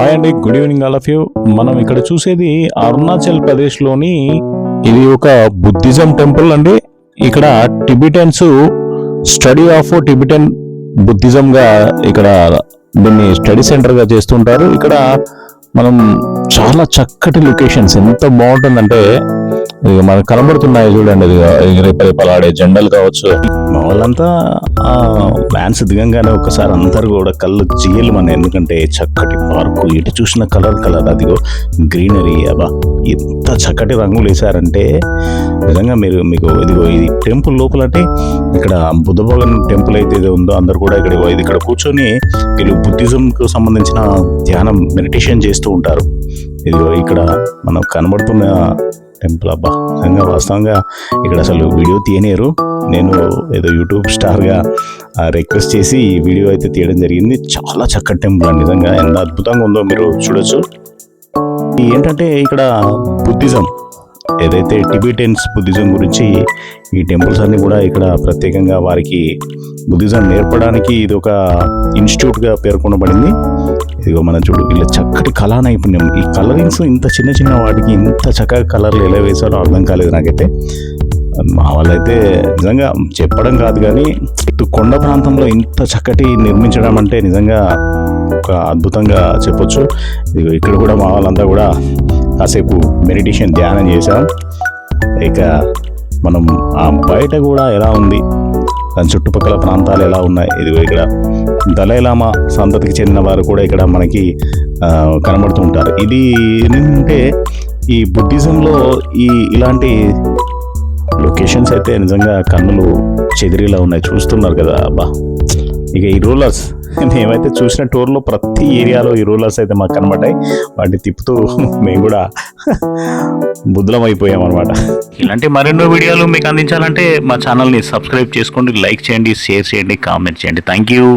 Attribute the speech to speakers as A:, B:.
A: Hi అండి, good evening all of you. మనం ఇక్కడ చూసేది అరుణాచల్ ప్రదేశ్లోని ఇది ఒక బుద్ధిజం టెంపుల్ అండి. ఇక్కడ టిబిటన్స్ స్టడీ ఆఫ్ టిబిటన్ బుద్ధిజం గా ఇక్కడ దీన్ని స్టడీ సెంటర్ గా చేస్తుంటారు. ఇక్కడ మనం చాలా చక్కటి లొకేషన్స్, ఎంత బాగుంటుందంటే మనకు కనబడుతున్నాయి చూడండి. రేపలాడే జెండాలు కావచ్చు. మా వాళ్ళంతా వ్యాన్స్ దిగంగానే ఒకసారి అందరు కూడా కళ్ళు జీయలు మన, ఎందుకంటే చక్కటి పార్కు, ఇటు చూసిన కలర్ అదిగో గ్రీనరీ. అబ్బా ఎంత చక్కటి రంగులు వేసారంటే నిజంగా మీకు ఇదిగో ఇది టెంపుల్ లోపల అంటే ఇక్కడ బుద్ధ భగవాన్ టెంపుల్ అయితే ఏదో ఉందో అందరు కూడా ఇక్కడ కూర్చొని వీళ్ళు బుద్ధిజంకు సంబంధించిన ధ్యానం మెడిటేషన్ చేస్తూ ఉంటారు. ఇదిగో ఇక్కడ మనం కనబడుతున్న టెంపుల్. అబ్బా నిజంగా వాస్తవంగా ఇక్కడ అసలు వీడియో తీయలేరు. నేను ఏదో యూట్యూబ్ స్టార్గా రిక్వెస్ట్ చేసి ఈ వీడియో అయితే తీయడం జరిగింది. చాలా చక్కటి టెంపుల్ అండి, నిజంగా ఎంత అద్భుతంగా ఉందో మీరు చూడొచ్చు. ఏంటంటే ఇక్కడ బుద్ధిజం ఏదైతే టిబెటన్స్ బుద్ధిజం గురించి ఈ టెంపుల్స్ అన్ని కూడా ఇక్కడ ప్రత్యేకంగా వారికి బుద్ధిజం నేర్పడానికి ఇది ఒక ఇన్స్టిట్యూట్గా పేర్కొనబడింది. ఇదిగో మనం చూడు, వీళ్ళ చక్కటి కళా నైపుణ్యం. ఈ కలరింగ్స్ ఇంత చిన్న వాటికి ఇంత చక్కగా కలర్లు ఎలా వేసారో అర్థం కాలేదు నాకైతే. మా వాళ్ళైతే నిజంగా చెప్పడం కాదు కానీ కొండ ప్రాంతంలో ఇంత చక్కటి నిర్మించడం అంటే నిజంగా ఒక అద్భుతంగా చెప్పొచ్చు. ఇక్కడ కూడా మా వాళ్ళంతా కూడా కాసేపు మెడిటేషన్ ధ్యానం చేశాం. ఇక మనం ఆ బయట కూడా ఎలా ఉంది, దాని చుట్టుపక్కల ప్రాంతాలు ఎలా ఉన్నాయి. ఇదిగో ఇక్కడ దలైలామా సంతతికి చెందిన వారు కూడా ఇక్కడ మనకి కనబడుతూ ఉంటారు. ఇది ఏంటంటే ఈ బుద్ధిజంలో ఇలాంటి లొకేషన్స్ అయితే నిజంగా కన్నులు చెదిరిలా ఉన్నాయి, చూస్తున్నారు కదా. అబ్బా ఇక ఈ రూలర్స్ మేమైతే చూసిన టూర్లో ప్రతి ఏరియాలో ఈ రూలర్స్ అయితే మాకు కనబడ్డాయి. వాటిని తిప్పుతూ మేము కూడా బుద్ధలం అయిపోయాం అనమాట. ఇలాంటి మరెన్నో వీడియోలు మీకు అందించాలంటే మా ఛానల్ని సబ్స్క్రైబ్ చేసుకోండి, లైక్ చేయండి, షేర్ చేయండి, కామెంట్ చేయండి. Thank you.